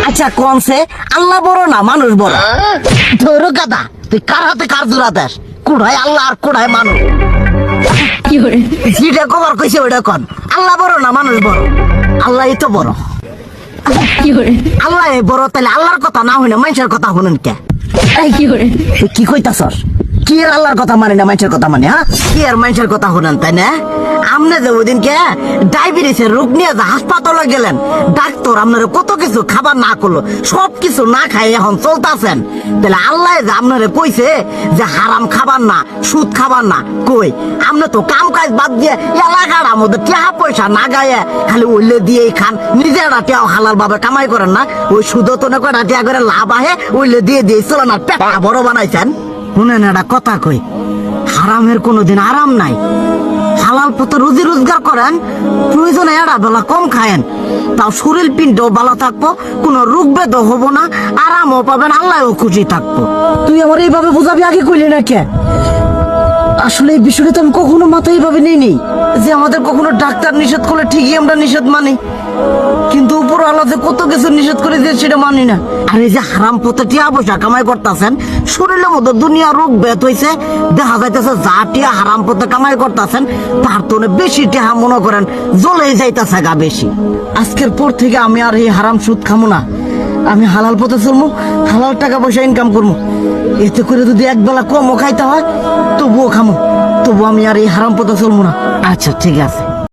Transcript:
আচ্ছা কোনছে আল্লাহ বড় না মানুষ বড়? ধরো গাদা, তুই কার হাতে কার জোড়া দেশ? কোড়ায় আল্লাহ আর কোড়ায় মানুষ। যেটা কবার কইছে ওইটা কন। আল্লাহ বড় না মানুষ বড়? আল্লাহ তো বড়। আল্লাহ বড়, তাহলে আল্লাহর কথা না হইনা মানুষের কথা শুনেন কে? কি কইতাছস? কি আর আল্লাহর কথা মানে না মানুষের কথা মানে? হ্যাঁ, কি আর মানুষের কথা শুনেন তাই না? আমনে যে ওই দিনকে ডায়াবেটিসের রোগ নিয়ে যে হাসপাতালে গেলেন, ডাক্তার আপনার কত কিছু খাবার না করলো, সব কিছু না খাই এখন চলতেছেন। তাহলে আল্লাহ যে আপনারে কইছে যে হারাম খাবার না, সুদ খাবার না, কই আপনি তো কাম কাজ বাদ দিয়ে এলাকার মধ্যে টাকা পয়সা না গায়ে খালি ওইলে দিয়েই খান, নিজেরা টেও হালাল ভাবে কামাই করেন না, ওই সুদও তো না করে টাকা করে লাভ আহে ওইলে দিয়ে দিয়ে চলেন আর পেটটা বড় বানাইছেন। শুনেন একটা কথা কই, হারামের কোনোদিন আরাম নাই। হালাল পথে রুজি রোজগার করেন, প্রয়োজনে এড়া বেলা কম খায়েন, তাও শরীর পিণ্ডও ভালো থাকবো, কোনো রোগ বেদও হবো না, আরামও পাবেন, আল্লাহও খুশি থাকবো। তুই আমার এইভাবে বুঝাবি আগে কইলি না কে? আসলে এই বিষয়টা তো আমি কখনো মাথায় এইভাবে নিইনি যে আমাদের কখনো ডাক্তার নিষেধ করলে ঠিকই আমরা নিষেধ মানি, কিন্তু উপর আল্লাহ কত কিছু নিষেধ করে দিয়ে সেটা মানি না। আর এই যে হারাম পথে টিয়া পয়সা কামাই করতেছেন, শরীরের মধ্যে দুনিয়া রোগ বেত হয়েছে, দেখা যাইতেছে যা টিয়া হারাম পথে কামাই করতেছেন তার তো বেশি টিয়া মনে করেন জ্বলে যাইতেছে গা বেশি। আজকের পর থেকে আমি আর এই হারাম সুদ খামো না, আমি হালাল পথে চলবো, হালাল টাকা পয়সা ইনকাম করবো। এতে করে যদি একবেলা কমও খাইতে হয় তবুও খামো, তবু আমি আর এই হারাম পথে চলবো না। আচ্ছা ঠিক আছে।